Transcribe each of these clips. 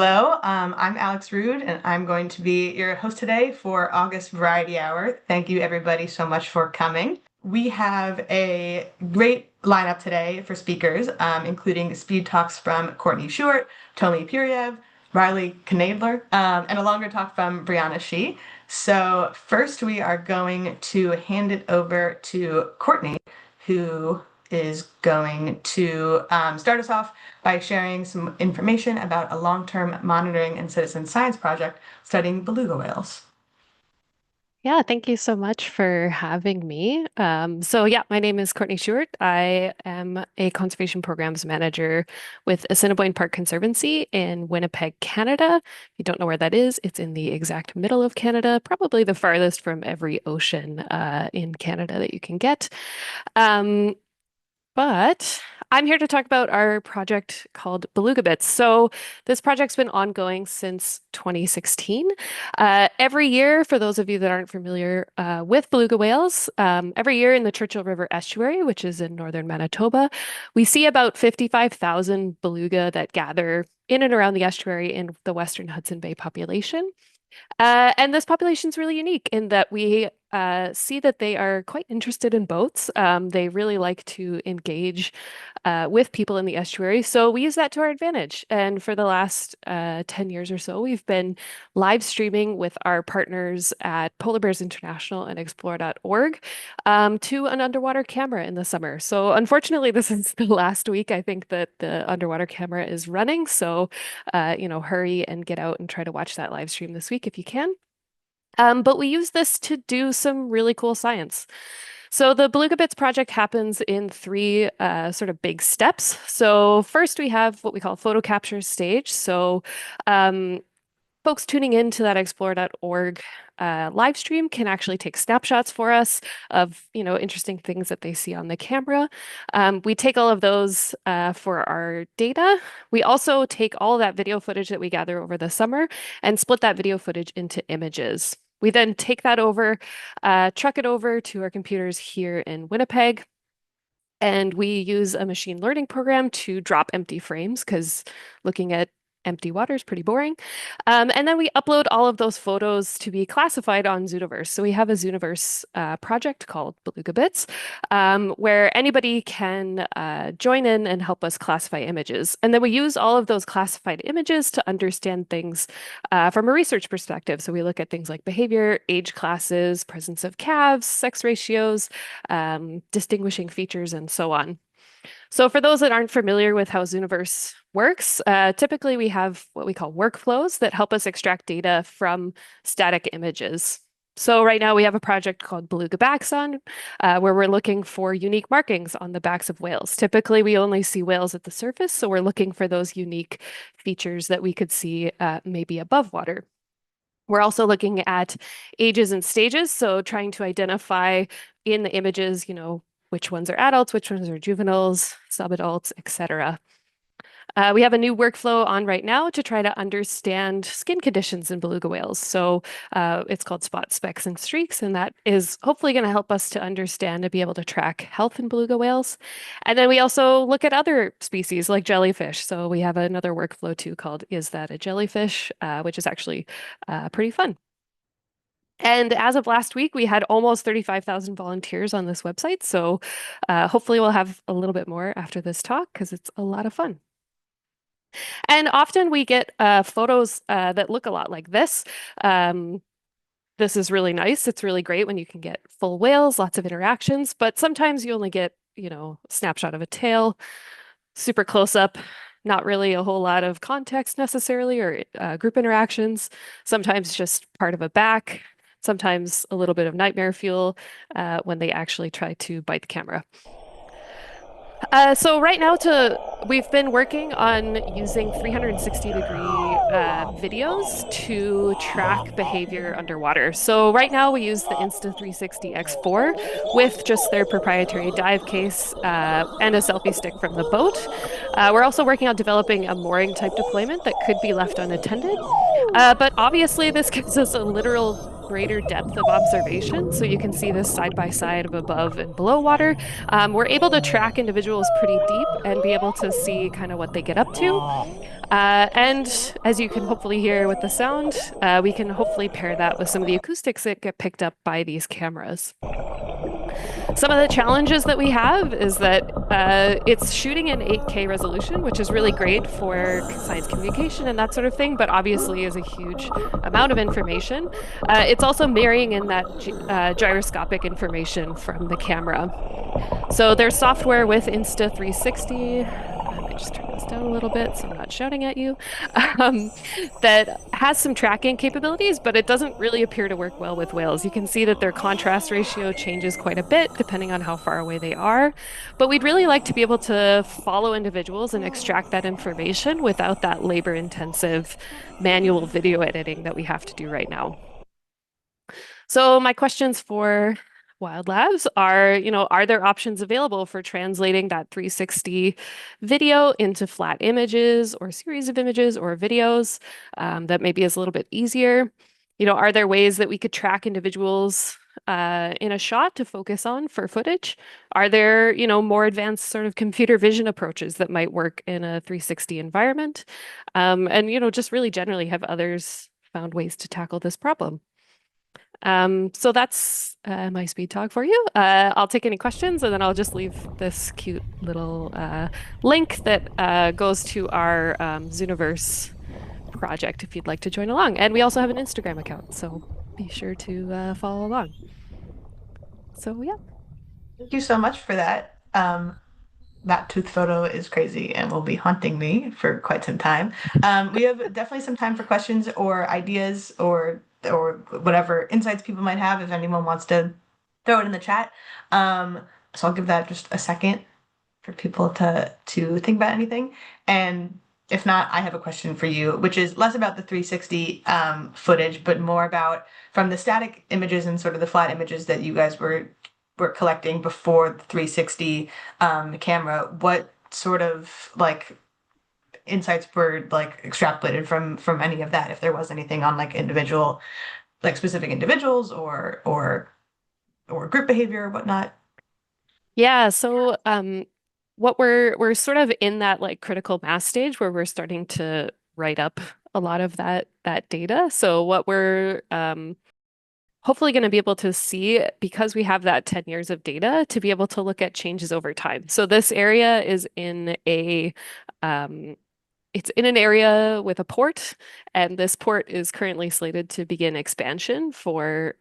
Hello, I'm Alex Rude, and I'm going to be your host today for August Variety Hour. Thank you, everybody, so much for coming. We have a great lineup today for speakers, including speed talks from Courtney Shuert, Tomi Piriyev, Riley Knoedler, and a longer talk from Breanna Shi. So first, we are going to hand it over to Courtney, who is going to start us off by sharing some information about a long-term monitoring and citizen science project studying beluga whales. Yeah, thank you so much for having me. So my name is Courtney Shuert. I am a conservation programs manager with Assiniboine Park Conservancy in Winnipeg, Canada. If you don't know where that is, it's in the exact middle of Canada, probably the farthest from every ocean in Canada that you can get. Um, but I'm here to talk about our project called Beluga Bits. So this project's been ongoing since 2016. Every year, for those of you that aren't familiar with beluga whales, every year in the Churchill River estuary, which is in northern Manitoba, we see about 55,000 beluga that gather in and around the estuary in the Western Hudson Bay population. And this population is really unique in that we see that they are quite interested in boats. They really like to engage with people in the estuary. So we use that to our advantage. And for the last 10 years or so, we've been live streaming with our partners at Polar Bears International and Explore.org to an underwater camera in the summer. So unfortunately, this is the last week I think that the underwater camera is running. So, hurry and get out and try to watch that live stream this week if you can. But we use this to do some really cool science. So the Beluga Bits project happens in three sort of big steps. So first we have what we call photo capture stage. So folks tuning into that explore.org live stream can actually take snapshots for us of, interesting things that they see on the camera. We take all of those for our data. We also take all of that video footage that we gather over the summer and split that video footage into images. We then take that over, truck it over to our computers here in Winnipeg. And we use a machine learning program to drop empty frames because looking at empty water is pretty boring. And then we upload all of those photos to be classified on Zooniverse. So we have a Zooniverse project called Beluga Bits, where anybody can join in and help us classify images. And then we use all of those classified images to understand things from a research perspective. So we look at things like behavior, age classes, presence of calves, sex ratios, distinguishing features, and so on. So for those that aren't familiar with how Zooniverse works, typically we have what we call workflows that help us extract data from static images. So right now we have a project called Beluga Backs on, where we're looking for unique markings on the backs of whales. Typically we only see whales at the surface, so we're looking for those unique features that we could see maybe above water. We're also looking at ages and stages, so trying to identify in the images, which ones are adults, which ones are juveniles, subadults, etc. We have a new workflow on right now to try to understand skin conditions in beluga whales. So it's called Spot, Specks, and Streaks, and that is hopefully going to help us to understand and be able to track health in beluga whales. And then we also look at other species like jellyfish. So we have another workflow too called Is That a Jellyfish, which is actually pretty fun. And as of last week, we had almost 35,000 volunteers on this website. So hopefully we'll have a little bit more after this talk because it's a lot of fun. And often we get photos that look a lot like this. This is really nice. It's really great when you can get full whales, lots of interactions, but sometimes you only get, a snapshot of a tail, super close up, not really a whole lot of context necessarily or group interactions. Sometimes just part of a back, sometimes a little bit of nightmare fuel when they actually try to bite the camera. So right now we've been working on using 360-degree videos to track behavior underwater. So right now we use the Insta360 X4 with just their proprietary dive case and a selfie stick from the boat. We're also working on developing a mooring type deployment that could be left unattended. But obviously this gives us a literal greater depth of observation. So you can see this side by side of above and below water. We're able to track individuals pretty deep and be able to see kind of what they get up to. And as you can hopefully hear with the sound, we can hopefully pair that with some of the acoustics that get picked up by these cameras. Some of the challenges that we have is that it's shooting in 8K resolution, which is really great for science communication and that sort of thing, but obviously is a huge amount of information. It's also marrying in that gyroscopic information from the camera. So there's software with Insta360. I might just turn this down a little bit so I'm not shouting at you. Um, that has some tracking capabilities, but it doesn't really appear to work well with whales. You can see that their contrast ratio changes quite a bit depending on how far away they are. But we'd really like to be able to follow individuals and extract that information without that labor-intensive manual video editing that we have to do right now. So my questions for WildLabs are there options available for translating that 360 video into flat images or series of images or videos that maybe is a little bit easier? Are there ways that we could track individuals in a shot to focus on for footage? Are there, more advanced sort of computer vision approaches that might work in a 360 environment? And just really generally, have others found ways to tackle this problem? So that's my speed talk for you. I'll take any questions and then I'll just leave this cute little link that goes to our Zooniverse project if you'd like to join along. And we also have an Instagram account, so be sure to follow along. So yeah. Thank you so much for that. That tooth photo is crazy and will be haunting me for quite some time. We have definitely some time for questions or ideas or whatever insights people might have if anyone wants to throw it in the chat. So I'll give that just a second for people to think about anything. And if not, I have a question for you, which is less about the 360 footage, but more about from the static images and sort of the flat images that you guys were collecting before the 360 camera. What sort of insights were extrapolated from any of that, if there was anything on individual, specific individuals or group behavior or whatnot? Yeah, so what we're sort of in that critical mass stage where we're starting to write up a lot of that data. So what we're hopefully going to be able to see, because we have that 10 years of data, to be able to look at changes over time. So this area is in it's in an area with a port, and this port is currently slated to begin expansion for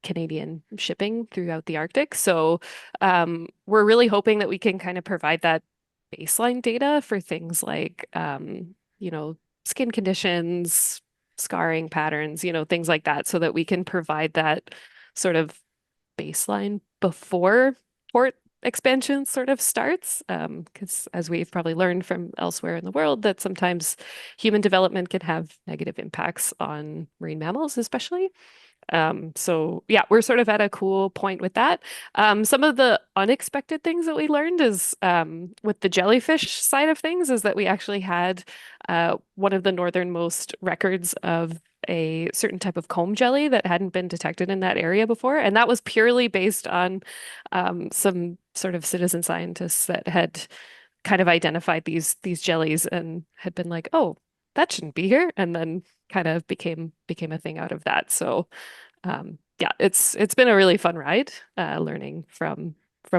Canadian shipping throughout the Arctic. So we're really hoping that we can kind of provide that baseline data for things like, skin conditions, scarring patterns, things like that, so that we can provide that sort of baseline before port expansion sort of starts. Because as we've probably learned from elsewhere in the world, that sometimes human development can have negative impacts on marine mammals, especially. So yeah, we're sort of at a cool point with that. Some of the unexpected things that we learned is with the jellyfish side of things is that we actually had one of the northernmost records of a certain type of comb jelly that hadn't been detected in that area before. And that was purely based on some sort of citizen scientists that had kind of identified these jellies and had been like, oh, that shouldn't be here. And then kind of became a thing out of that. So yeah, it's been a really fun ride, learning from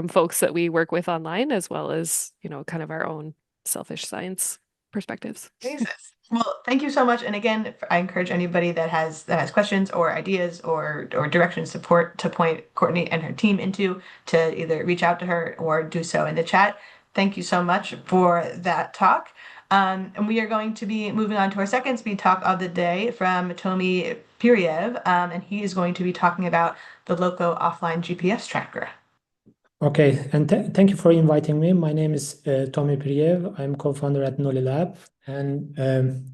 folks that we work with online, as well as, kind of our own selfish science perspectives. Jesus. Well, thank you so much. And again, I encourage anybody that has questions or ideas or direction support to point Courtney and her team into, to either reach out to her or do so in the chat. Thank you so much for that talk. And we are going to be moving on to our second speed talk of the day from Tomi Piriyev, and he is going to be talking about the Loko offline GPS tracker. Okay, and thank you for inviting me. My name is Tomi Piriyev. I'm co-founder at WILDLABS, and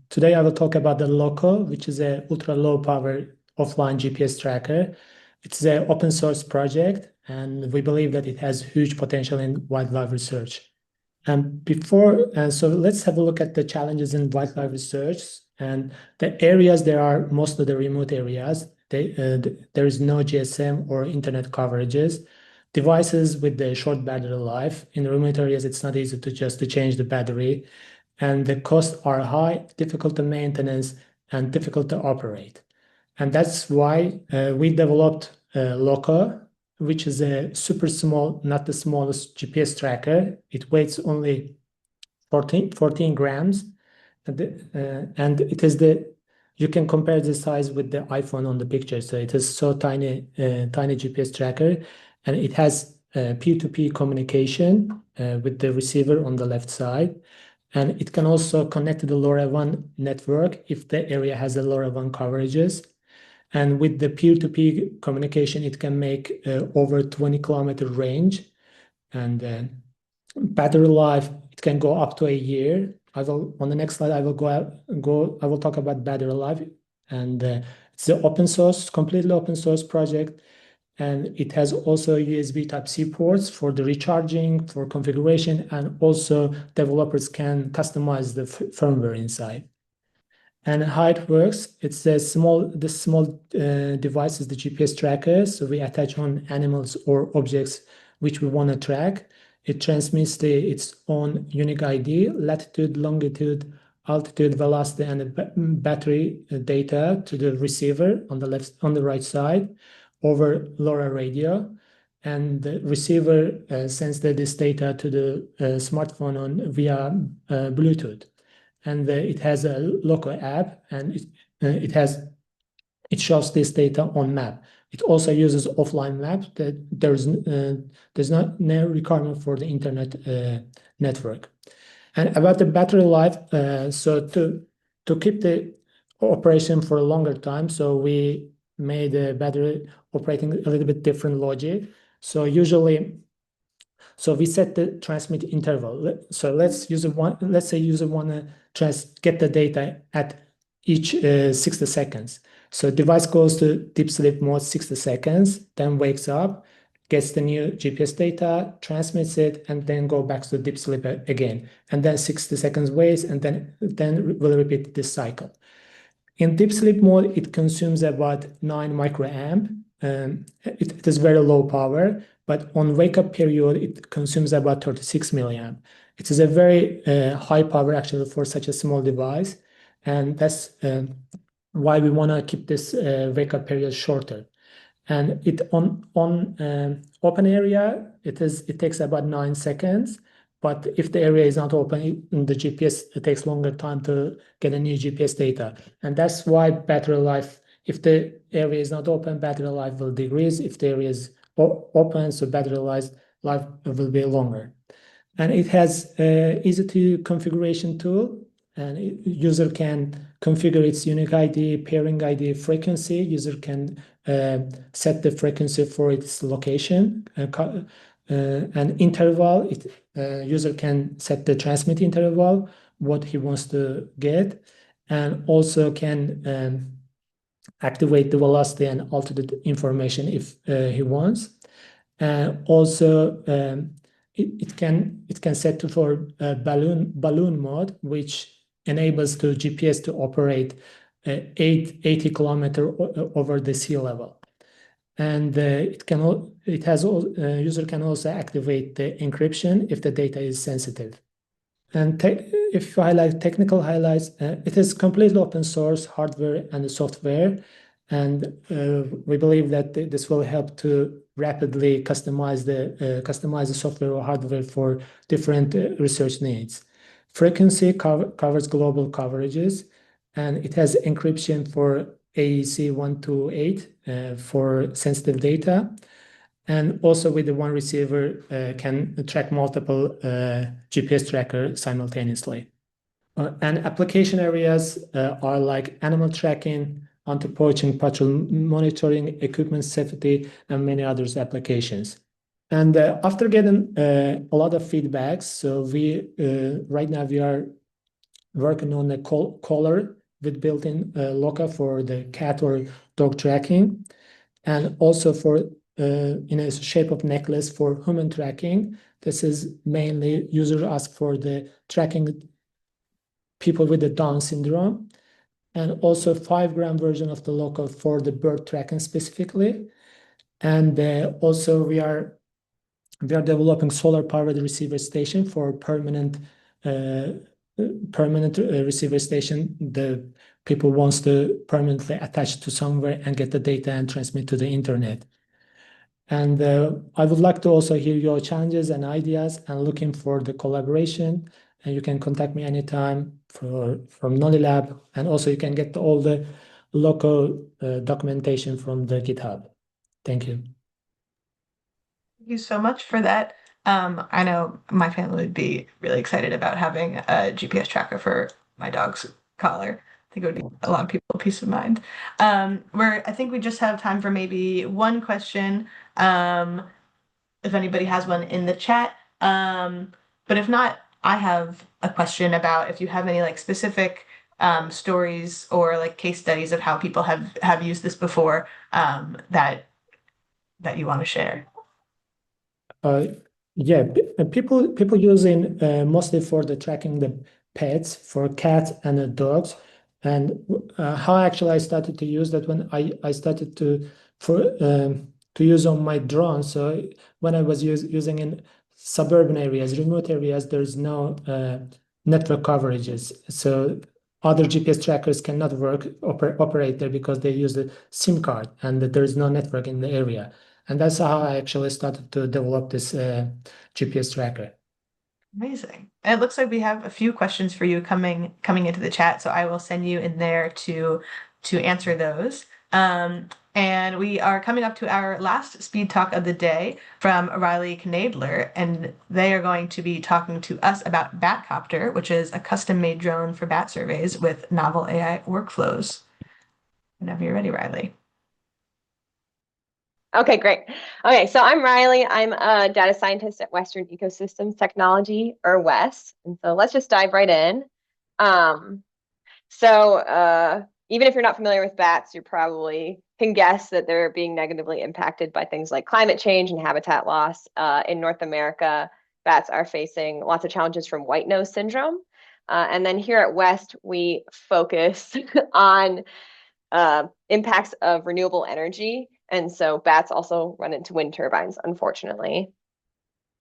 today I will talk about the Loko, which is a ultra low power offline GPS tracker. It's an open source project, and we believe that it has huge potential in wildlife research. So let's have a look at the challenges in wildlife research. And the areas there are mostly the remote areas. there is no GSM or internet coverages. Devices with the short battery life. In remote areas, it's not easy to change the battery, and the costs are high, difficult to maintenance, and difficult to operate. And that's why we developed Loko, which is a super small, not the smallest GPS tracker. It weighs only 14 grams. And it is you can compare the size with the iPhone on the picture. So it is so tiny, tiny GPS tracker, and it has peer-to-peer communication with the receiver on the left side. And it can also connect to the LoRaWAN network if the area has a LoRaWAN coverages. And with the peer-to-peer communication, it can make over 20-kilometer range. And battery life, it can go up to a year. On the next slide, I will talk about battery life. And it's an open source, completely open source project. And it has also USB Type-C ports for the recharging, for configuration, and also developers can customize the firmware inside. And how it works, it's the small device is the GPS tracker. So we attach on animals or objects which we want to track. It transmits its own unique ID, latitude, longitude, altitude, velocity, and the battery data to the receiver on the right side over LoRa radio. And the receiver sends this data to the smartphone via Bluetooth. And it has a Loko app, and it shows this data on map. It also uses offline maps. That there's no requirement for the internet network. And about the battery life, so to keep the operation for a longer time, so we made the battery operating a little bit different logic. So we set the transmit interval. So let's say user want to get the data at each 60 seconds. So device goes to deep sleep mode 60 seconds, then wakes up, gets the new GPS data, transmits it, and then go back to deep sleep again. And then 60 seconds waits, and then we'll repeat this cycle. In deep sleep mode, it consumes about 9 microamp. It is very low power, but on wake-up period, it consumes about 36 milliamp. It is a very high power actually for such a small device, and that's why we want to keep this wake-up period shorter. And it on open area, it takes about 9 seconds. But if the area is not open, the GPS, it takes longer time to get a new GPS data. And that's why battery life, if the area is not open, battery life will decrease. If the area is open, so battery life will be longer. And it has easy to configuration tool, and user can configure its unique ID, pairing ID, frequency. User can set the frequency for its location, and interval. User can set the transmit interval, what he wants to get, and also can activate the velocity and altitude information if he wants. Also, it can set for balloon mode, which enables the GPS to operate 80 kilometer over the sea level. And user can also activate the encryption if the data is sensitive. And if you highlight technical highlights, it is completely open source hardware and software. And we believe that this will help to rapidly customize the software or hardware for different research needs. Frequency covers global coverages, and it has encryption for AEC 128 for sensitive data. And also with the one receiver can track multiple GPS tracker simultaneously. And application areas are like animal tracking, anti-poaching, patrol monitoring, equipment safety, and many others applications. And after getting a lot of feedbacks, so right now we are working on a collar with built-in Loko for the cat or dog tracking, and also for in a shape of necklace for human tracking. This is mainly user ask for the tracking people with the Down syndrome. and also 5-gram version of the Loko for the bird tracking specifically. And also we are developing solar-powered receiver station for permanent receiver station. The people wants to permanently attach to somewhere and get the data and transmit to the internet. And I would like to also hear your challenges and ideas and looking for the collaboration. And you can contact me anytime from Knoedler. And also you can get all the local documentation from the GitHub. Thank you. Thank you so much for that. I know my family would be really excited about having a GPS tracker for my dog's collar. I think it would be a lot of people peace of mind. I think we just have time for maybe one question, if anybody has one in the chat. But if not, I have a question about if you have any like specific stories or like case studies of how people have used this before, that you want to share. Yeah, people using mostly for the tracking the pets, for cats and the dogs. And how actually I started to use that when I started to use on my drone. So when I was using in suburban areas, remote areas, there's no network coverages. So other GPS trackers cannot operate there because they use the SIM card and there is no network in the area. And that's how I actually started to develop this GPS tracker. Amazing. And it looks like we have a few questions for you coming into the chat, so I will send you in there to answer those. And we are coming up to our last speed talk of the day from Riley Knoedler, and they are going to be talking to us about BatCopter, which is a custom-made drone for bat surveys with novel AI workflows. Whenever you're ready, Riley. Okay, great. Okay, so I'm Riley. I'm a data scientist at Western Ecosystems Technology, or WES. And so let's just dive right in. Even if you're not familiar with bats, you probably can guess that they're being negatively impacted by things like climate change and habitat loss. In North America, bats are facing lots of challenges from white nose syndrome. And then here at West, we focus on impacts of renewable energy. And so bats also run into wind turbines, unfortunately.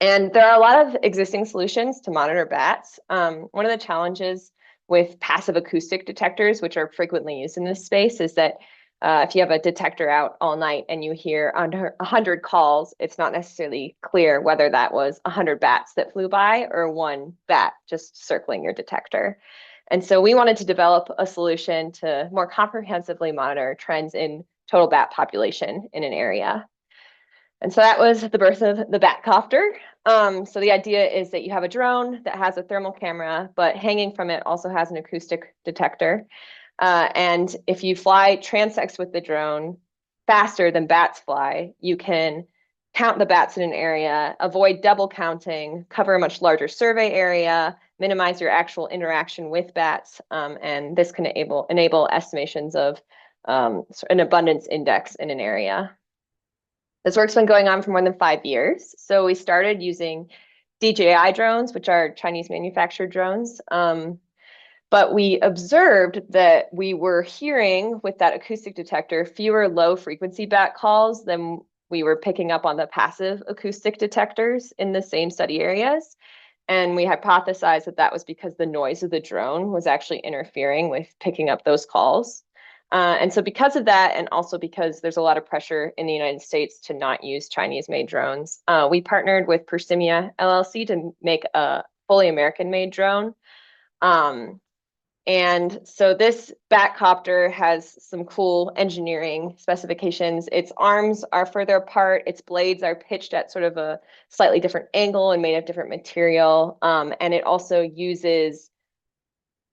And there are a lot of existing solutions to monitor bats. One of the challenges with passive acoustic detectors, which are frequently used in this space, is that if you have a detector out all night and you hear under 100 calls, it's not necessarily clear whether that was 100 bats that flew by or one bat just circling your detector. And so we wanted to develop a solution to more comprehensively monitor trends in total bat population in an area. And so that was the birth of the BatCopter. So the idea is that you have a drone that has a thermal camera, but hanging from it also has an acoustic detector. And if you fly transects with the drone faster than bats fly, you can count the bats in an area, avoid double counting, cover a much larger survey area, minimize your actual interaction with bats, and this can enable estimations of an abundance index in an area. This work's been going on for more than 5 years. So we started using DJI drones, which are Chinese manufactured drones. But we observed that we were hearing with that acoustic detector fewer low frequency bat calls than we were picking up on the passive acoustic detectors in the same study areas. And we hypothesized that that was because the noise of the drone was actually interfering with picking up those calls. And so because of that, and also because there's a lot of pressure in the United States to not use Chinese-made drones, we partnered with Persimia LLC to make a fully American-made drone. And so this BatCopter has some cool engineering specifications. Its arms are further apart. Its blades are pitched at sort of a slightly different angle and made of different material. And it also uses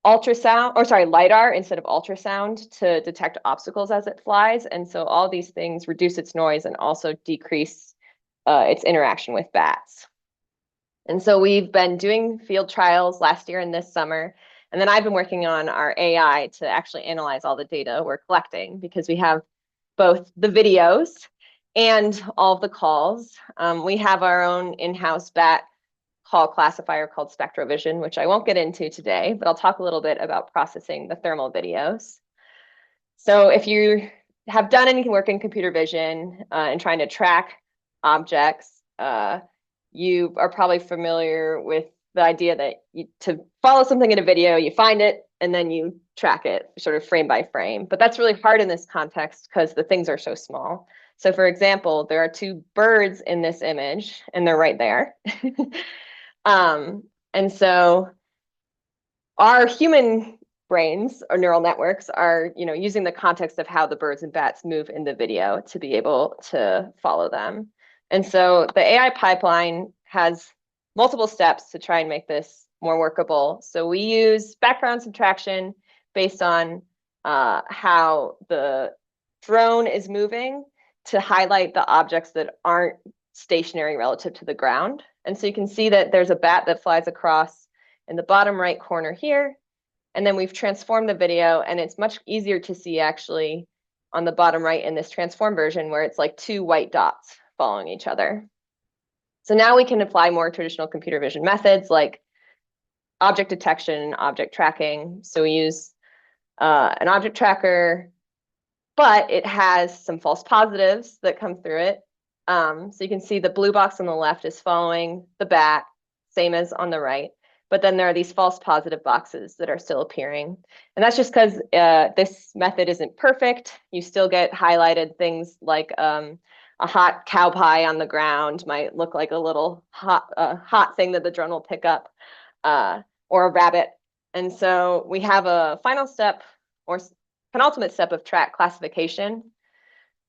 LiDAR instead of ultrasound to detect obstacles as it flies. And so all these things reduce its noise and also decrease its interaction with bats. And so we've been doing field trials last year and this summer. And then I've been working on our AI to actually analyze all the data we're collecting, because we have both the videos and all of the calls. We have our own in-house bat call classifier called SpectroVision, which I won't get into today, but I'll talk a little bit about processing the thermal videos. So if you have done any work in computer vision and trying to track objects, you are probably familiar with the idea that to follow something in a video, you find it and then you track it sort of frame by frame. But that's really hard in this context because the things are so small. So for example, there are two birds in this image and they're right there. And so our human brains or neural networks are, using the context of how the birds and bats move in the video to be able to follow them. And so the AI pipeline has multiple steps to try and make this more workable. So we use background subtraction based on how the drone is moving to highlight the objects that aren't stationary relative to the ground. And so you can see that there's a bat that flies across in the bottom right corner here. And then we've transformed the video, and it's much easier to see actually on the bottom right in this transform version where it's like two white dots following each other. So now we can apply more traditional computer vision methods like object detection, object tracking. So we use an object tracker, but it has some false positives that come through it. So you can see the blue box on the left is following the bat, same as on the right. But then there are these false positive boxes that are still appearing. And that's just because this method isn't perfect. You still get highlighted things like a hot cow pie on the ground might look like a little hot thing that the drone will pick up, or a rabbit. And so we have a final step or penultimate step of track classification,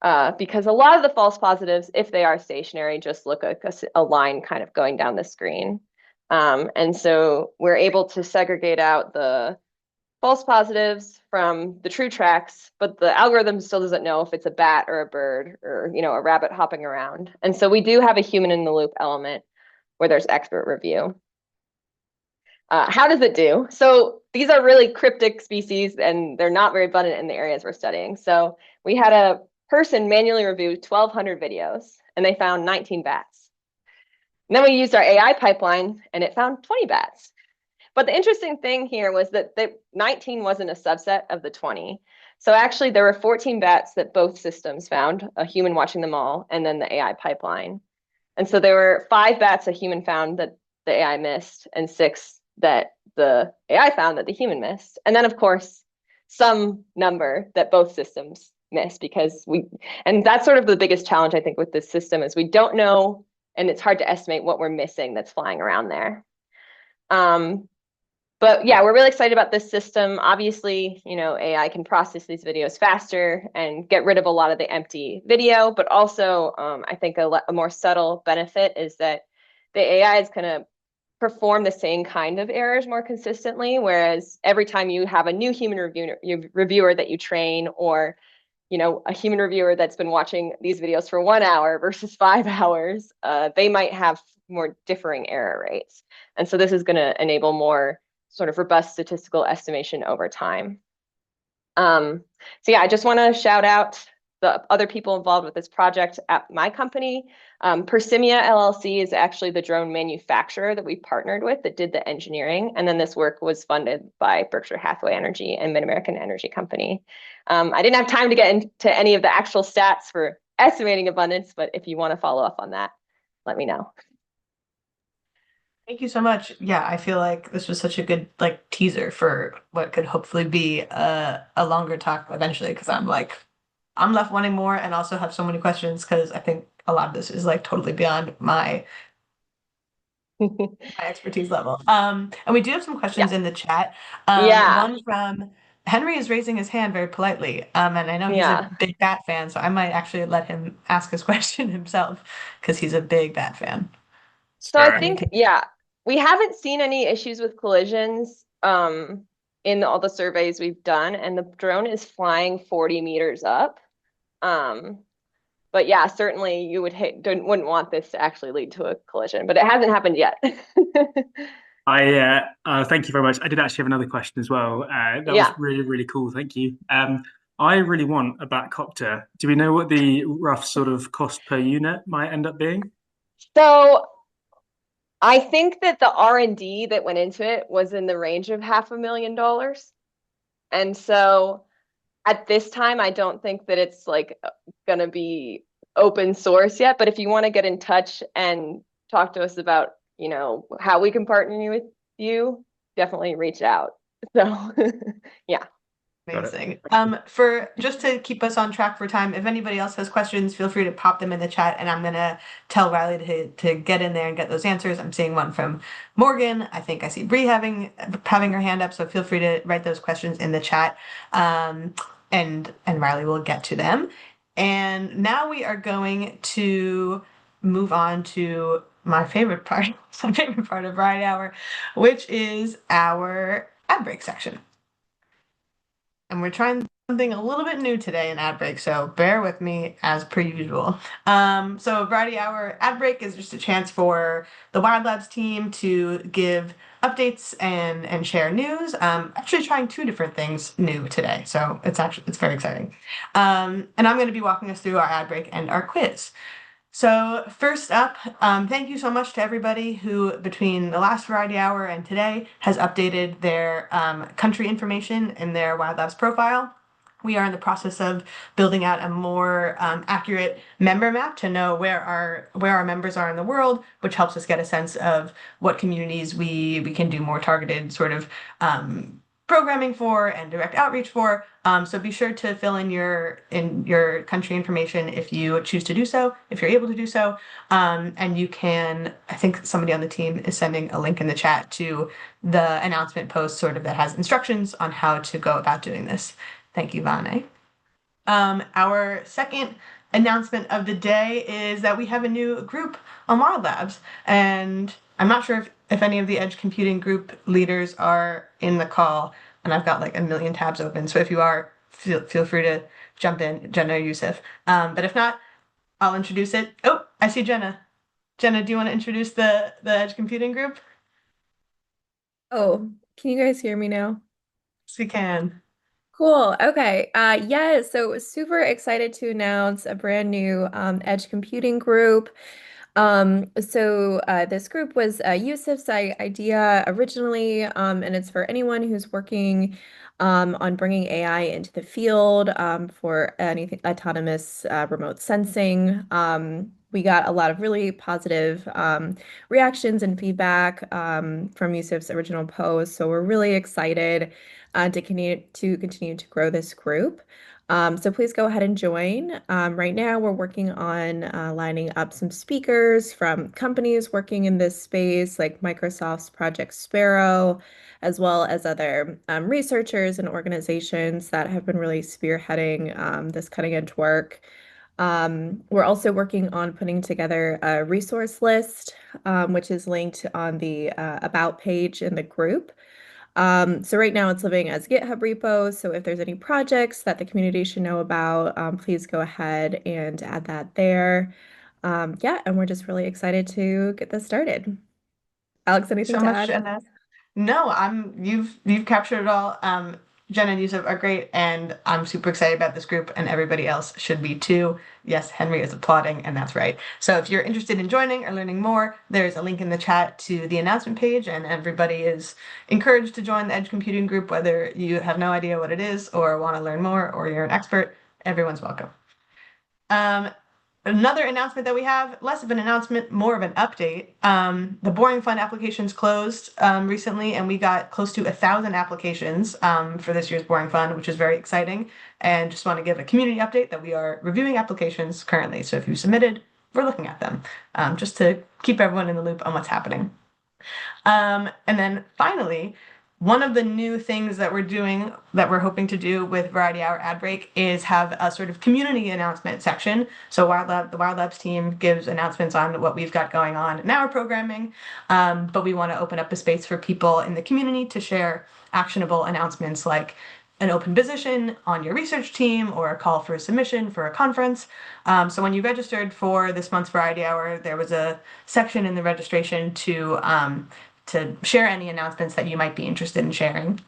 because a lot of the false positives, if they are stationary, just look like a line kind of going down the screen. And so we're able to segregate out the false positives from the true tracks, but the algorithm still doesn't know if it's a bat or a bird or a rabbit hopping around. And so we do have a human in the loop element where there's expert review. How does it do? So these are really cryptic species and they're not very abundant in the areas we're studying. So we had a person manually review 1,200 videos and they found 19 bats. And then we used our AI pipeline and it found 20 bats. But the interesting thing here was that the 19 wasn't a subset of the 20. So actually there were 14 bats that both systems found, a human watching them all, and then the AI pipeline. And so there were 5 bats a human found that the AI missed, and 6 that the AI found that the human missed. And then of course, some number that both systems missed and that's sort of the biggest challenge I think with this system is we don't know, and it's hard to estimate what we're missing that's flying around there. But yeah, we're really excited about this system. Obviously, AI can process these videos faster and get rid of a lot of the empty video, but also I think a more subtle benefit is that the AI is going to perform the same kind of errors more consistently, whereas every time you have a new human reviewer that you train, or a human reviewer that's been watching these videos for 1 hour versus 5 hours, they might have more differing error rates. And so this is going to enable more sort of robust statistical estimation over time. So yeah, I just want to shout out the other people involved with this project at my company. Persimia LLC is actually the drone manufacturer that we partnered with that did the engineering. And then this work was funded by Berkshire Hathaway Energy and Mid-American Energy Company. I didn't have time to get into any of the actual stats for estimating abundance, but if you want to follow up on that, let me know. Thank you so much. Yeah, I feel like this was such a good teaser for what could hopefully be a longer talk eventually, because I'm left wanting more and also have so many questions because I think a lot of this is totally beyond my expertise level. And we do have some questions in the chat. One from Henry is raising his hand very politely. And I know he's a big Bat fan, so I might actually let him ask his question himself because he's a big Bat fan. So I think, we haven't seen any issues with collisions in all the surveys we've done, and the drone is flying 40 meters up. But yeah, certainly you wouldn't want this to actually lead to a collision, but it hasn't happened yet. Thank you very much. I did actually have another question as well. That was really, really cool. Thank you. I really want a BatCopter. Do we know what the rough sort of cost per unit might end up being? So I think that the R&D that went into it was in the range of $500,000. And so at this time, I don't think that it's like gonna be open source yet, but if you want to get in touch and talk to us about, how we can partner with you, definitely reach out. So yeah. Amazing. For just to keep us on track for time, if anybody else has questions, feel free to pop them in the chat, and I'm gonna tell Riley to get in there and get those answers. I'm seeing one from Morgan. I think I see Bree having her hand up, so feel free to write those questions in the chat, and Riley will get to them. And now we are going to move on to my favorite part of Variety Hour, which is our ad break section. And we're trying something a little bit new today in ad break, so bear with me as per usual. So Variety Hour ad break is just a chance for the WildLabs team to give updates and share news. Actually trying two different things new today, so it's very exciting. And I'm going to be walking us through our ad break and our quiz. So first up, thank you so much to everybody who, between the last Variety Hour and today, has updated their country information in their WildLabs profile. We are in the process of building out a more accurate member map to know where our members are in the world, which helps us get a sense of what communities we can do more targeted sort of programming for and direct outreach for. So be sure to fill in your country information if you choose to do so, if you're able to do so. And you can, I think somebody on the team is sending a link in the chat to the announcement post sort of that has instructions on how to go about doing this. Thank you, Vane. Our second announcement of the day is that we have a new group on WildLabs, and I'm not sure if any of the edge computing group leaders are in the call, and I've got like a million tabs open, so if you are, feel free to jump in, Jenna or Yusuf. But if not, I'll introduce it. Oh, I see Jenna. Jenna, do you want to introduce the edge computing group? Oh, can you guys hear me now? Yes, we can. Cool. Okay. Yeah, so super excited to announce a brand new edge computing group. This group was Yusuf's idea originally, and it's for anyone who's working on bringing AI into the field for anything autonomous remote sensing. We got a lot of really positive reactions and feedback from Yusuf's original post, so we're really excited to continue to grow this group. So please go ahead and join. Right now, we're working on lining up some speakers from companies working in this space, like Microsoft's Project Sparrow, as well as other researchers and organizations that have been really spearheading this cutting-edge work. We're also working on putting together a resource list, which is linked on the About page in the group. So right now it's living as GitHub repo. So if there's any projects that the community should know about, please go ahead and add that there. Yeah, and we're just really excited to get this started. Alex, anything So to much, add? Jenna. No, you've captured it all. Jenna and Yusuf are great, and I'm super excited about this group, and everybody else should be too. Yes, Henry is applauding, and that's right. So if you're interested in joining or learning more, there's a link in the chat to the announcement page, and everybody is encouraged to join the Edge Computing group, whether you have no idea what it is or want to learn more or you're an expert. Everyone's welcome. Another announcement that we have, less of an announcement, more of an update. The Boring Fund applications closed recently, and we got close to 1,000 applications for this year's Boring Fund, which is very exciting. And just want to give a community update that we are reviewing applications currently. So if you submitted, we're looking at them, just to keep everyone in the loop on what's happening. And then finally, one of the new things that we're hoping to do with Variety Hour Ad Break is have a sort of community announcement section. So the WildLabs team gives announcements on what we've got going on in our programming, but we want to open up a space for people in the community to share actionable announcements like an open position on your research team or a call for a submission for a conference. So when you registered for this month's Variety Hour, there was a section in the registration to share any announcements that you might be interested in sharing.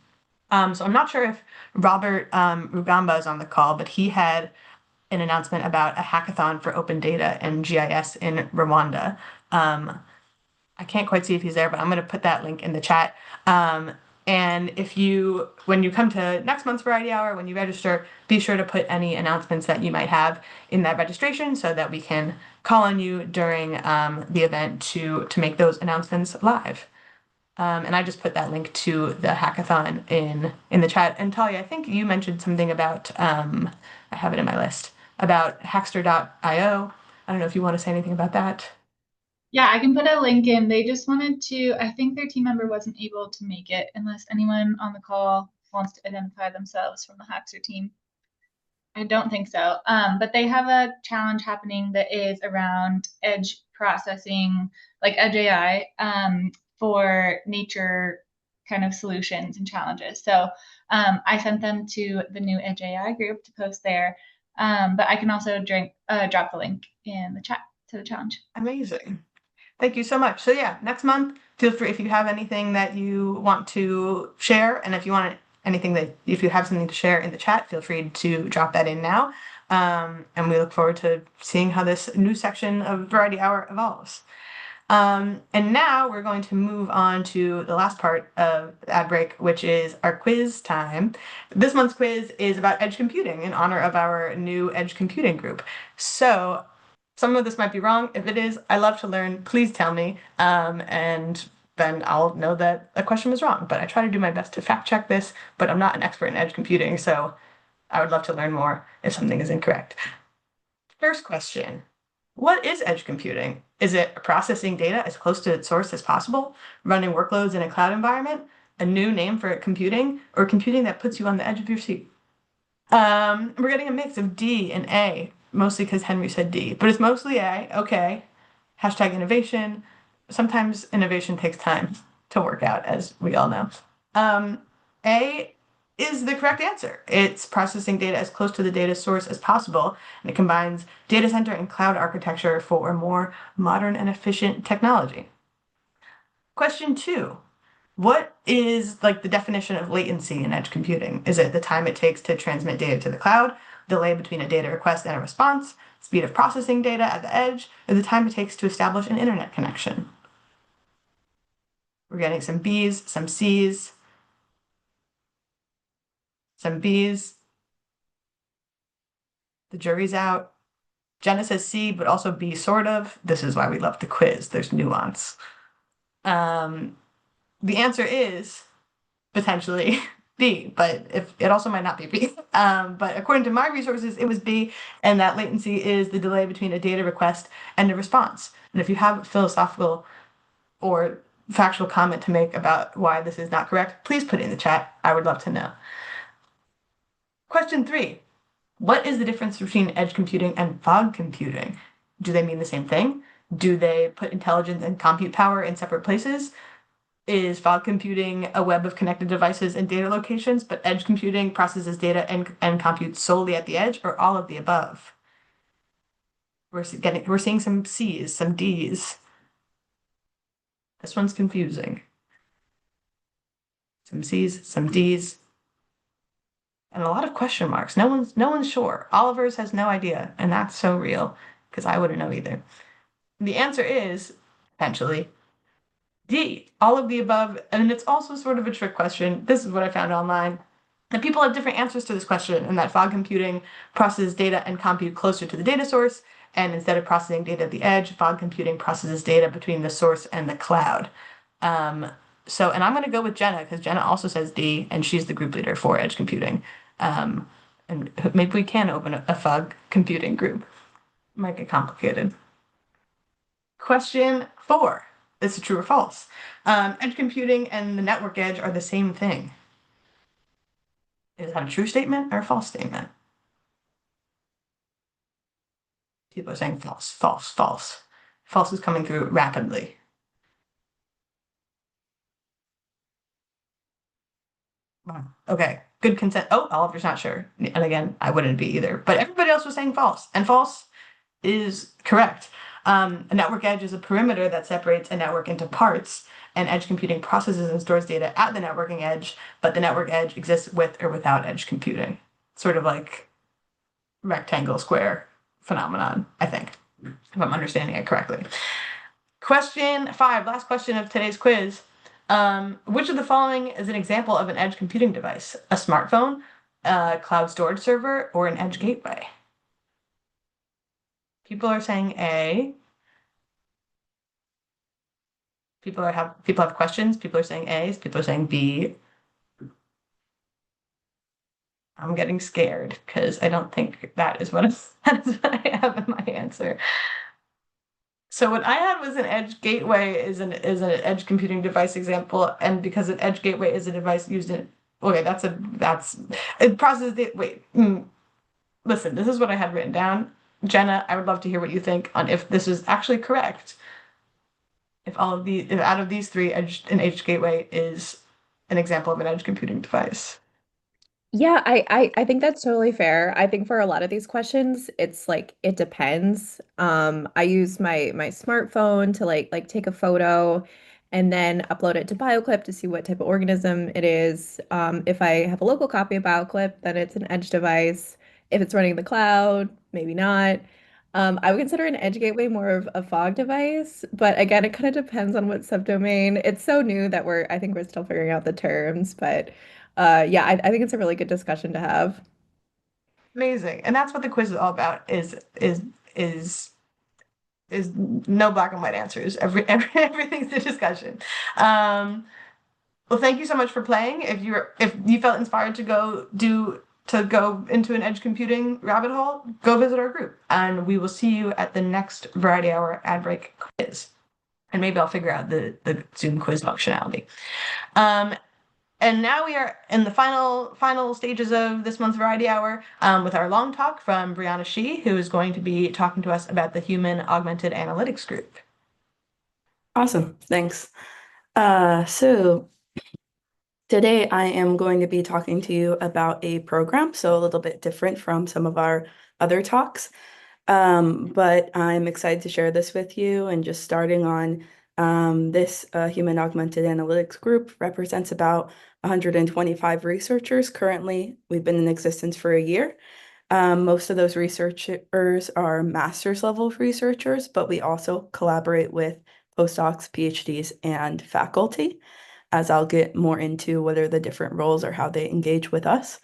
So I'm not sure if Robert Rugamba is on the call, but he had an announcement about a hackathon for open data and GIS in Rwanda. I can't quite see if he's there, but I'm going to put that link in the chat. And And when you come to next month's Variety Hour, when you register, be sure to put any announcements that you might have in that registration so that we can call on you during the event to make those announcements live. And I just put that link to the hackathon in the chat. And Talia, I think you mentioned something about, I have it in my list, about hackster.io. I don't know if you want to say anything about that. Yeah, I can put a link in. They just wanted to, I think their team member wasn't able to make it, unless anyone on the call wants to identify themselves from the Hackster team. I don't think so. But they have a challenge happening that is around edge processing, like edge AI, for nature kind of solutions and challenges. So I sent them to the new Edge AI group to post there. But I can also drop the link in the chat to the challenge. Amazing. Thank you so much. So yeah, next month, feel free if you have anything that you want to share, and if you have something to share in the chat, feel free to drop that in now. And we look forward to seeing how this new section of Variety Hour evolves. And now we're going to move on to the last part of the ad break, which is our quiz time. This month's quiz is about edge computing in honor of our new edge computing group. So some of this might be wrong. If it is, I love to learn. Please tell me, and then I'll know that a question was wrong. But I try to do my best to fact check this, but I'm not an expert in edge computing, so I would love to learn more if something is incorrect. First question. What is edge computing? Is it processing data as close to its source as possible, running workloads in a cloud environment, a new name for computing, or computing that puts you on the edge of your seat? We're getting a mix of D and A, mostly because Henry said D, but it's mostly A. Okay. Hashtag innovation. Sometimes innovation takes time to work out, as we all know. A is the correct answer. It's processing data as close to the data source as possible, and it combines data center and cloud architecture for a more modern and efficient technology. Question 2. What is the definition of latency in edge computing? Is it the time it takes to transmit data to the cloud, delay between a data request and a response, speed of processing data at the edge, or the time it takes to establish an internet connection? We're getting some B's, some C's, some B's. The jury's out. Jenna says C, but also B sort of. This is why we love the quiz. There's nuance. The answer is potentially B, but it also might not be B. But according to my resources, it was B, and that latency is the delay between a data request and a response. And if you have a philosophical or factual comment to make about why this is not correct, please put it in the chat. I would love to know. Question 3. What is the difference between edge computing and fog computing? Do they mean the same thing? Do they put intelligence and compute power in separate places? Is fog computing a web of connected devices and data locations, but edge computing processes data and computes solely at the edge, or all of the above? We're seeing some C's, some D's. This one's confusing. Some C's, some D's, and a lot of question marks. No one's sure. Oliver's has no idea, and that's so real, because I wouldn't know either. The answer is, potentially, D, all of the above, and it's also sort of a trick question. This is what I found online. And people have different answers to this question, and that fog computing processes data and compute closer to the data source, and instead of processing data at the edge, fog computing processes data between the source and the cloud. And I'm going to go with Jenna, because Jenna also says D, and she's the group leader for edge computing. And maybe we can open a fog computing group. Might get complicated. Question 4. Is it true or false? Edge computing and the network edge are the same thing. Is that a true statement or a false statement? People are saying false, false, false. False is coming through rapidly. Okay, good consent. Oh, Oliver's not sure. And again, I wouldn't be either. But everybody else was saying false, and false is correct. A network edge is a perimeter that separates a network into parts, and edge computing processes and stores data at the networking edge, but the network edge exists with or without edge computing. Sort of like rectangle square phenomenon, I think, if I'm understanding it correctly. Question 5, last question of today's quiz. Which of the following is an example of an edge computing device? A smartphone, a cloud storage server, or an edge gateway? People are saying A. People have questions. People are saying A. People are saying B. I'm getting scared because I don't think that is what that is what I have in my answer. So what I had was an edge gateway is an edge computing device example, and because an edge gateway is a device used in it processes the listen, this is what I had written down. Jenna, I would love to hear what you think on if this is actually correct. If out of these three, an edge gateway is an example of an edge computing device. Yeah, I think that's totally fair. I think for a lot of these questions, it's like it depends. I use my smartphone to like take a photo and then upload it to BioClip to see what type of organism it is. If I have a local copy of BioClip, then it's an edge device. If it's running in the cloud, maybe not. I would consider an edge gateway more of a fog device, but again, it kind of depends on what subdomain. It's so new that I think we're still figuring out the terms, but yeah, I think it's a really good discussion to have. Amazing. And that's what the quiz is all about is no black and white answers. Everything's a discussion. Well, thank you so much for playing. If you felt inspired to go into an edge computing rabbit hole, go visit our group. And we will see you at the next Variety Hour ad break quiz. And maybe I'll figure out the Zoom quiz functionality. And now we are in the final stages of this month's Variety Hour with our long talk from Breanna Shi, who is going to be talking to us about the Human Augmented Analytics Group. Awesome, thanks. So today I am going to be talking to you about a program, so a little bit different from some of our other talks. But I'm excited to share this with you, and just starting on this Human Augmented Analytics Group represents about 125 researchers. Currently, we've been in existence for a year. Most of those researchers are master's level researchers, but we also collaborate with postdocs, PhDs, and faculty, as I'll get more into what are the different roles or how they engage with us.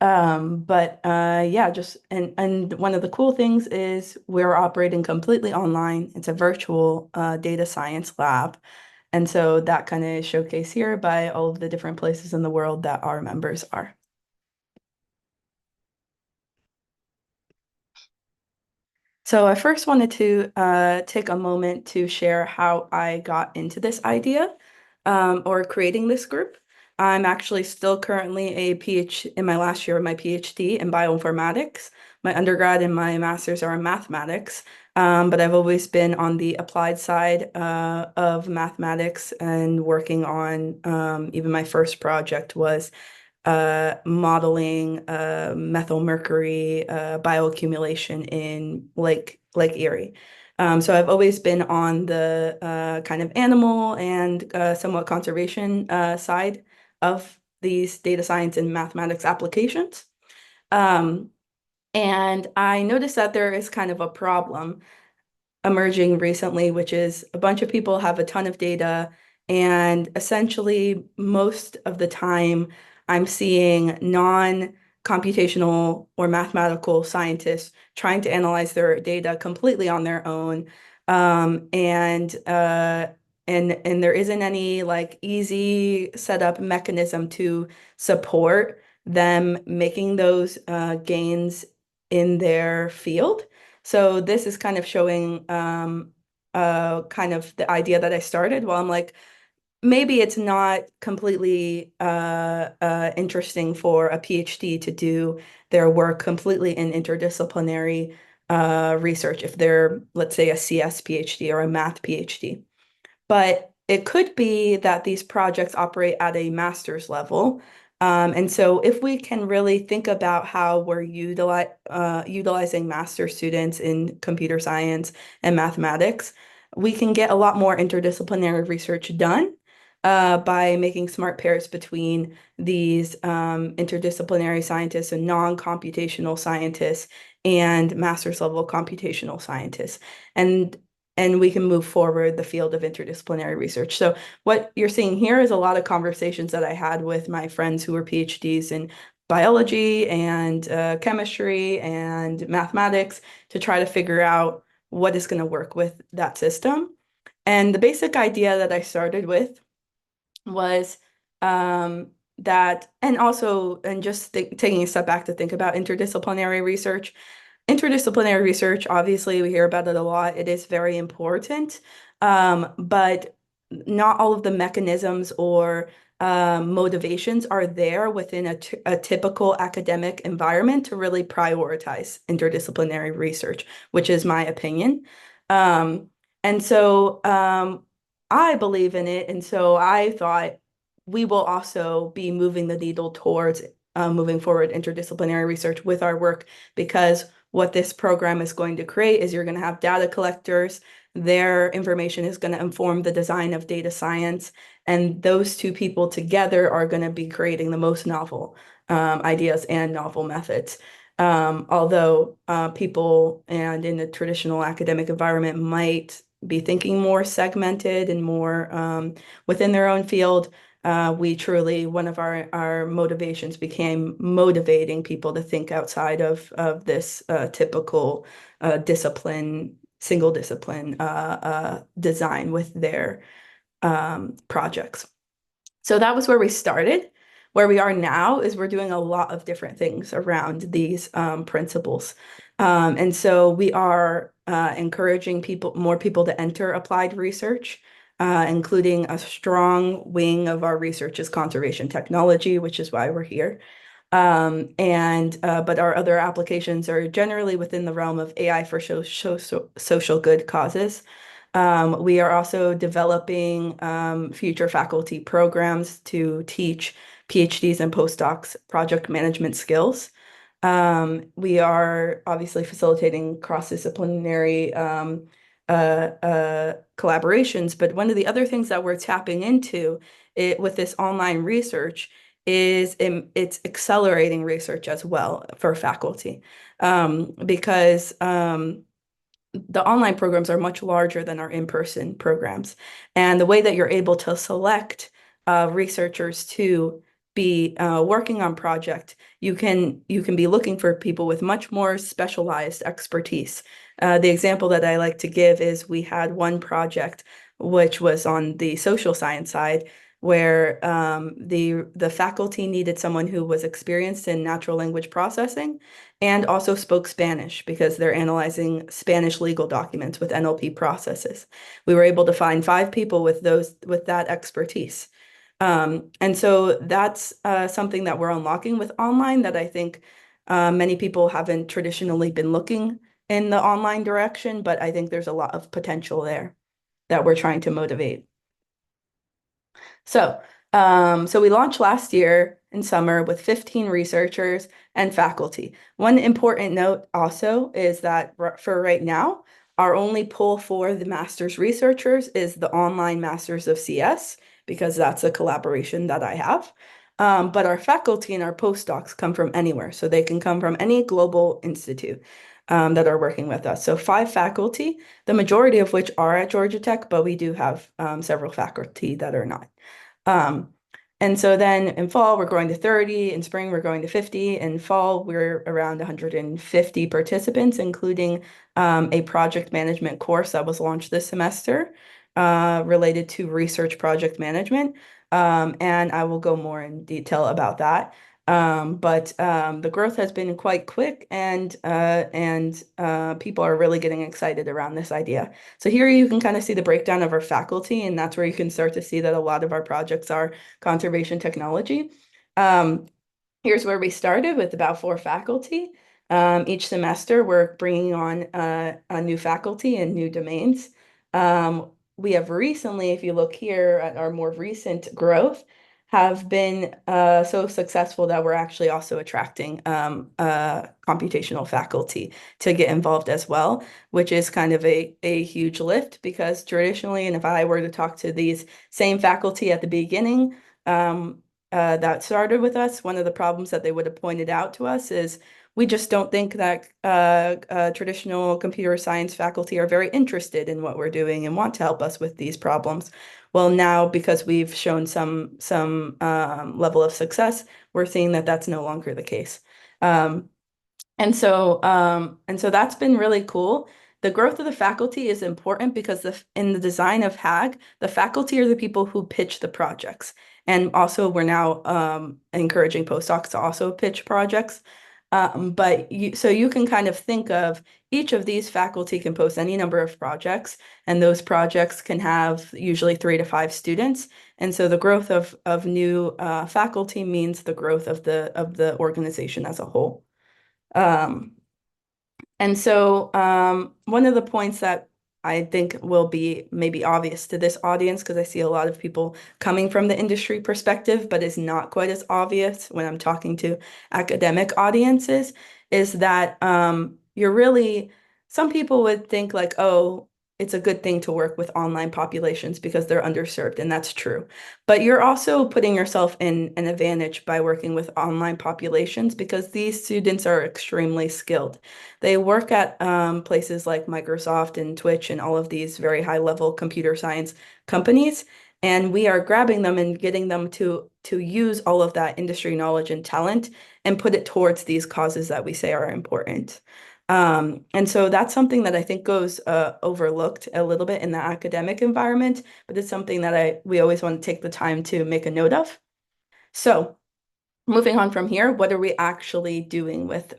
Yeah, just and one of the cool things is we're operating completely online. It's a virtual data science lab. And so that kind of is showcased here by all of the different places in the world that our members are. So I first wanted to take a moment to share how I got into this idea or creating this group. I'm actually still currently in my last year of my PhD in bioinformatics. My undergrad and my master's are in mathematics, but I've always been on the applied side of mathematics and working on even my first project was modeling methyl mercury bioaccumulation in Lake Erie. So I've always been on the kind of animal and somewhat conservation side of these data science and mathematics applications. And I noticed that there is kind of a problem emerging recently, which is a bunch of people have a ton of data, and essentially most of the time I'm seeing non-computational or mathematical scientists trying to analyze their data completely on their own. And there isn't any like easy setup mechanism to support them making those gains in their field. So this is kind of showing kind of the idea that I started. Well, I'm like, maybe it's not completely interesting for a PhD to do their work completely in interdisciplinary research if they're, let's say, a CS PhD or a math PhD. But it could be that these projects operate at a master's level. And so if we can really think about how we're utilizing master students in computer science and mathematics, we can get a lot more interdisciplinary research done by making smart pairs between these interdisciplinary scientists and non-computational scientists and master's level computational scientists. And and we can move forward the field of interdisciplinary research. So what you're seeing here is a lot of conversations that I had with my friends who were PhDs in biology and chemistry and mathematics to try to figure out what is going to work with that system. And the basic idea that I started with was that, and also, and just taking a step back to think about interdisciplinary research. Interdisciplinary research, obviously, we hear about it a lot. It is very important, but not all of the mechanisms or motivations are there within a typical academic environment to really prioritize interdisciplinary research, which is my opinion. And so I believe in it. And so I thought we will also be moving the needle towards moving forward interdisciplinary research with our work, because what this program is going to create is you're going to have data collectors. Their information is going to inform the design of data science. And those two people together are going to be creating the most novel ideas and novel methods. Although people and in the traditional academic environment might be thinking more segmented and more within their own field, we truly, one of our motivations became motivating people to think outside of this typical single discipline design with their projects. So that was where we started. Where we are now is we're doing a lot of different things around these principles. And so we are encouraging more people to enter applied research, including a strong wing of our research is conservation technology, which is why we're here. But our other applications are generally within the realm of AI for social good causes. We are also developing future faculty programs to teach PhDs and postdocs project management skills. We are obviously facilitating cross-disciplinary collaborations, but one of the other things that we're tapping into with this online research is it's accelerating research as well for faculty, because the online programs are much larger than our in-person programs. And the way that you're able to select researchers to be working on project, you can be looking for people with much more specialized expertise. The example that I like to give is we had one project which was on the social science side, where the faculty needed someone who was experienced in natural language processing and also spoke Spanish, because they're analyzing Spanish legal documents with NLP processes. We were able to find 5 people with that expertise. And so that's something that we're unlocking with online that I think many people haven't traditionally been looking in the online direction, but I think there's a lot of potential there that we're trying to motivate. So we launched last year in summer with 15 researchers and faculty. One important note also is that for right now, our only pull for the master's researchers is the online Masters of CS, because that's a collaboration that I have. But our faculty and our postdocs come from anywhere. So they can come from any global institute that are working with us. So 5 faculty, the majority of which are at Georgia Tech, but we do have several faculty that are not. And so then in fall, we're going to 30. In spring, we're going to 50. In fall, we're around 150 participants, including a project management course that was launched this semester related to research project management. And I will go more in detail about that. But the growth has been quite quick, and people are really getting excited around this idea. So here you can kind of see the breakdown of our faculty, and that's where you can start to see that a lot of our projects are conservation technology. Here's where we started with about 4 faculty. Each semester, we're bringing on a new faculty and new domains. We have recently, if you look here at our more recent growth, have been so successful that we're actually also attracting computational faculty to get involved as well, which is kind of a huge lift, because traditionally, and if I were to talk to these same faculty at the beginning that started with us, one of the problems that they would have pointed out to us is We just don't think that traditional computer science faculty are very interested in what we're doing and want to help us with these problems. Well, now because we've shown some level of success, we're seeing that that's no longer the case. And so that's been really cool. The growth of the faculty is important because in the design of HAG, the faculty are the people who pitch the projects. And also we're now encouraging postdocs to also pitch projects. So you can kind of think of each of these faculty can post any number of projects, and those projects can have usually 3 to 5 students. And so the growth of new faculty means the growth of the organization as a whole. And so one of the points that I think will be maybe obvious to this audience, because I see a lot of people coming from the industry perspective, but is not quite as obvious when I'm talking to academic audiences, is that some people would think like, oh, it's a good thing to work with online populations because they're underserved, and that's true. But you're also putting yourself in an advantage by working with online populations because these students are extremely skilled. They work at places like Microsoft and Twitch and all of these very high-level computer science companies, and we are grabbing them and getting them to use all of that industry knowledge and talent and put it towards these causes that we say are important. And so that's something that I think goes overlooked a little bit in the academic environment, but it's something that we always want to take the time to make a note of. So moving on from here, what are we actually doing with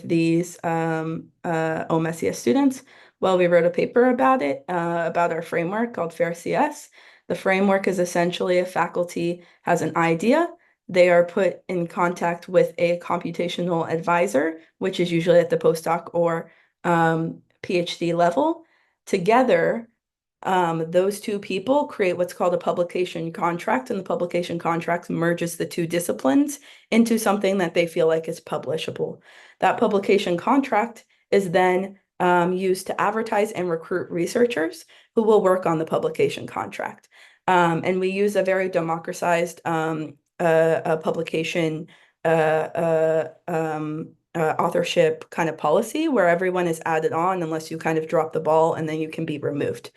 these OMSCS students? Well, we wrote a paper about it, about our framework called FAIR-CS. The framework is essentially a faculty has an idea. They are put in contact with a computational advisor, which is usually at the postdoc or PhD level. Together, those two people create what's called a publication contract, and the publication contract merges the two disciplines into something that they feel like is publishable. That publication contract is then used to advertise and recruit researchers who will work on the publication contract. And we use a very democratized publication authorship kind of policy where everyone is added on unless you kind of drop the ball, and then you can be removed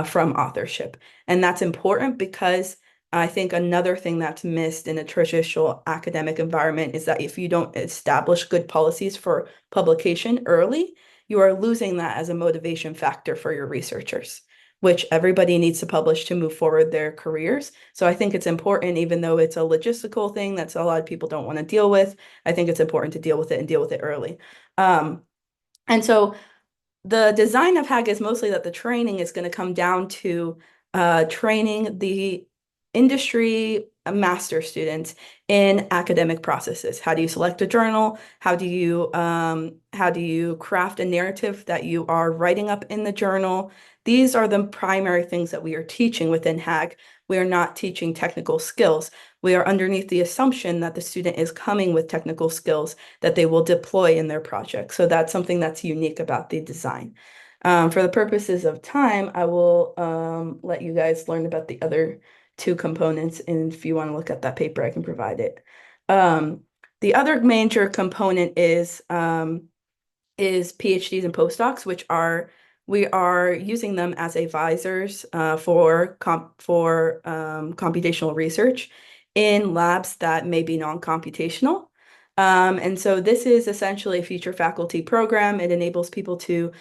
from authorship. And that's important because I think another thing that's missed in a traditional academic environment is that if you don't establish good policies for publication early, you are losing that as a motivation factor for your researchers, which everybody needs to publish to move forward their careers. So I think it's important, even though it's a logistical thing that a lot of people don't want to deal with, I think it's important to deal with it and deal with it early. And so the design of HAG is mostly that the training is going to come down to training the industry master students in academic processes. How do you select a journal? How do you craft a narrative that you are writing up in the journal? These are the primary things that we are teaching within HAG. We are not teaching technical skills. We are underneath the assumption that the student is coming with technical skills that they will deploy in their project. So that's something that's unique about the design. For the purposes of time, I will let you guys learn about the other two components, and if you want to look at that paper, I can provide it. The other major component is PhDs and postdocs, which we are using them as advisors for computational research in labs that may be non-computational. And so this is essentially a future faculty program. It enables people to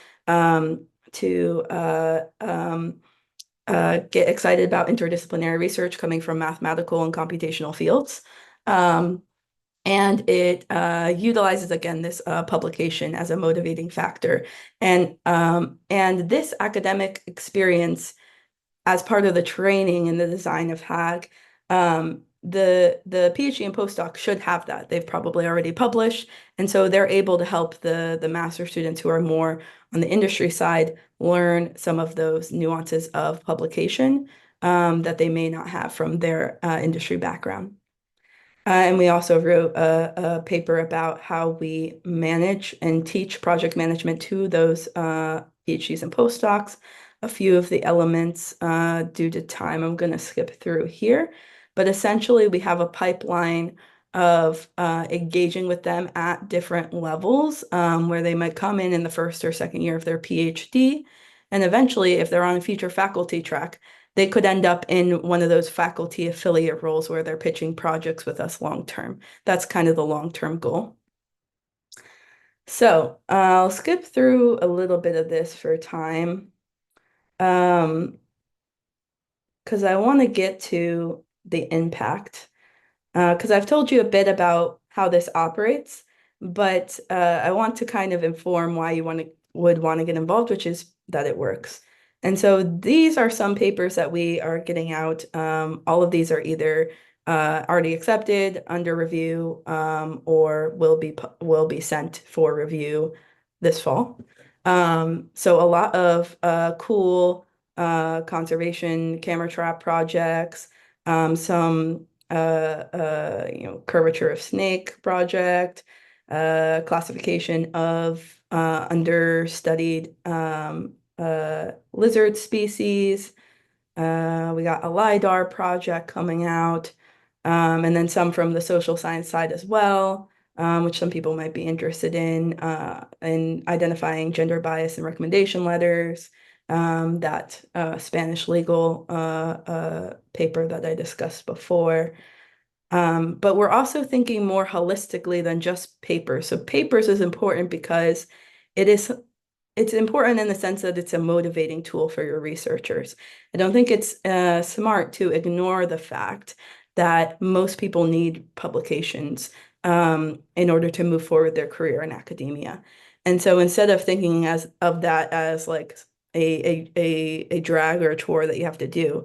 get excited about interdisciplinary research coming from mathematical and computational fields. And it utilizes, again, this publication as a motivating factor. And this academic experience, as part of the training and the design of HAG, the PhD and postdoc should have that. They've probably already published, and so they're able to help the master students who are more on the industry side learn some of those nuances of publication that they may not have from their industry background. And we also wrote a paper about how we manage and teach project management to those PhDs and postdocs. A few of the elements, due to time, I'm going to skip through here. But essentially, we have a pipeline of engaging with them at different levels, where they might come in the first or second year of their PhD. And eventually, if they're on a future faculty track, they could end up in one of those faculty affiliate roles where they're pitching projects with us long term. That's kind of the long-term goal. So I'll skip through a little bit of this for time, because I want to get to the impact. Because I've told you a bit about how this operates, but I want to kind of inform why you would want to get involved, which is that it works. And so these are some papers that we are getting out. All of these are either already accepted, under review, or will be sent for review this fall. So a lot of cool conservation camera trap projects, some curvature of snake project, classification of understudied lizard species. We got a LiDAR project coming out, and then some from the social science side as well, which some people might be interested in identifying gender bias in recommendation letters, that Spanish legal paper that I discussed before. But we're also thinking more holistically than just papers. So papers is important because it's important in the sense that it's a motivating tool for your researchers. I don't think it's smart to ignore the fact that most people need publications in order to move forward their career in academia. And so instead of thinking of that as like a drag or a chore that you have to do,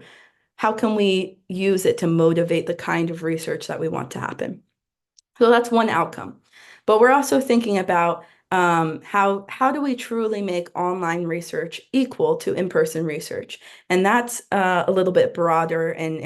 how can we use it to motivate the kind of research that we want to happen? So that's one outcome. But we're also thinking about how do we truly make online research equal to in-person research? And that's a little bit broader and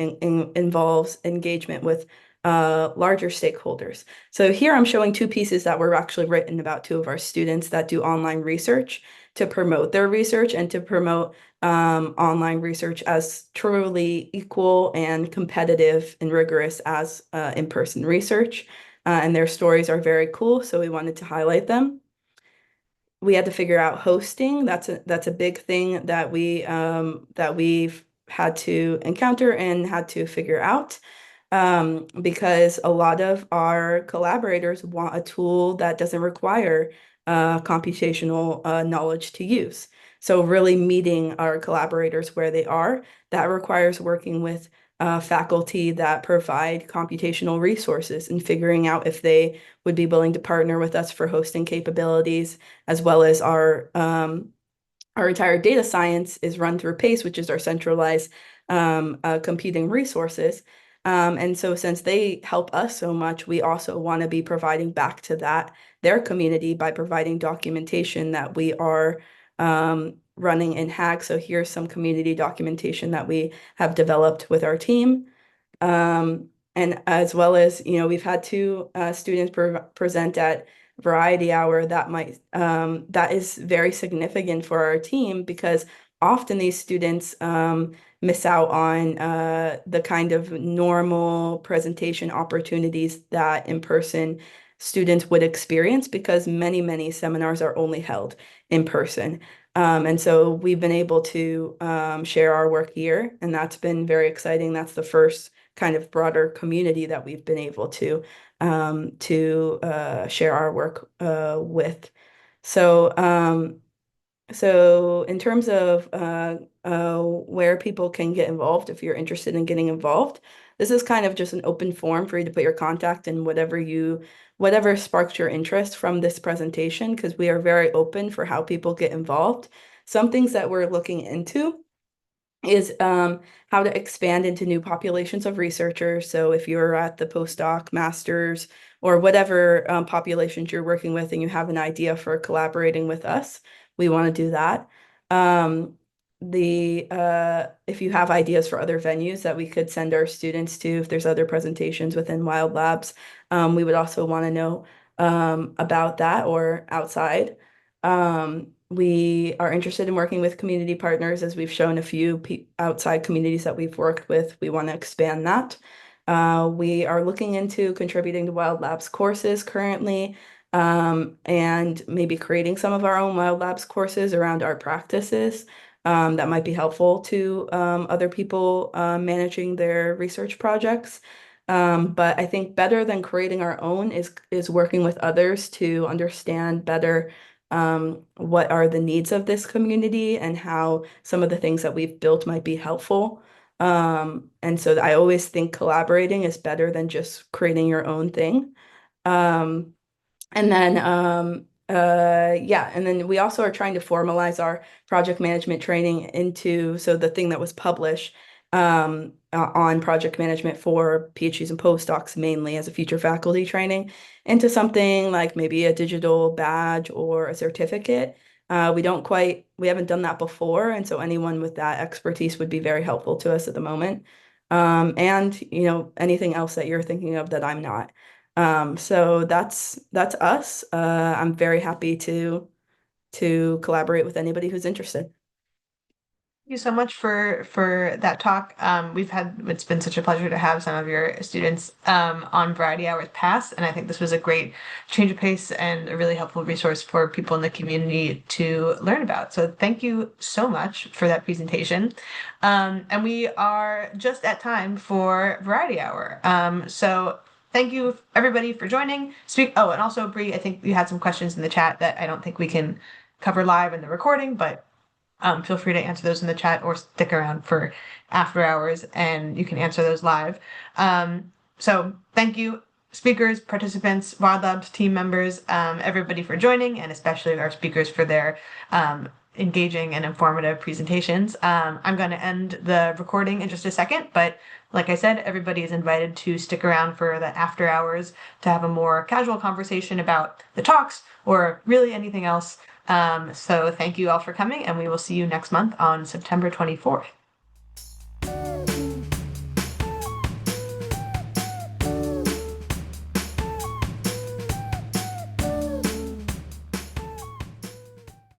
involves engagement with larger stakeholders. So here I'm showing two pieces that were actually written about two of our students that do online research to promote their research and to promote online research as truly equal and competitive and rigorous as in-person research. And their stories are very cool, so we wanted to highlight them. We had to figure out hosting. That's a big thing that we've had to encounter and had to figure out, because a lot of our collaborators want a tool that doesn't require computational knowledge to use. So really meeting our collaborators where they are, that requires working with faculty that provide computational resources and figuring out if they would be willing to partner with us for hosting capabilities, as well as our entire data science is run through PACE, which is our centralized computing resources. And so since they help us so much, we also want to be providing back to their community by providing documentation that we are running in HAG. So here's some community documentation that we have developed with our team. And as well as, we've had two students present at Variety Hour that is very significant for our team, because often these students miss out on the kind of normal presentation opportunities that in-person students would experience, because many, many seminars are only held in person. And so we've been able to share our work here, and that's been very exciting. That's the first kind of broader community that we've been able to share our work with. So in terms of where people can get involved, if you're interested in getting involved, this is kind of just an open forum for you to put your contact and whatever sparks your interest from this presentation, because we are very open for how people get involved. Some things that we're looking into is how to expand into new populations of researchers. So if you're at the postdoc, master's, or whatever populations you're working with and you have an idea for collaborating with us, we want to do that. If you have ideas for other venues that we could send our students to, if there's other presentations within Wild Labs, we would also want to know about that, or outside. We are interested in working with community partners, as we've shown a few outside communities that we've worked with. We want to expand that. We are looking into contributing to Wild Labs courses currently, and maybe creating some of our own Wild Labs courses around our practices that might be helpful to other people managing their research projects. But I think better than creating our own is working with others to understand better what are the needs of this community and how some of the things that we've built might be helpful. And so I always think collaborating is better than just creating your own thing. And then and then we also are trying to formalize our project management training into the thing that was published on project management for PhDs and postdocs mainly as a future faculty training into something like maybe a digital badge or a certificate. We haven't done that before, and so anyone with that expertise would be very helpful to us at the moment. And anything else that you're thinking of that I'm not. So that's us. I'm very happy to collaborate with anybody who's interested. Thank you so much for that talk. It's been such a pleasure to have some of your students on Variety Hours past, and I think this was a great change of pace and a really helpful resource for people in the community to learn about. So thank you so much for that presentation. And we are just at time for Variety Hour. So thank you everybody for joining. And also Bree, I think you had some questions in the chat that I don't think we can cover live in the recording, but feel free to answer those in the chat or stick around for after hours and you can answer those live. So thank you, speakers, participants, WildLabs team members, everybody for joining, and especially our speakers for their engaging and informative presentations. I'm going to end the recording in just a second, but like I said, everybody is invited to stick around for the after hours to have a more casual conversation about the talks or really anything else. So thank you all for coming, and we will see you next month on September 24th.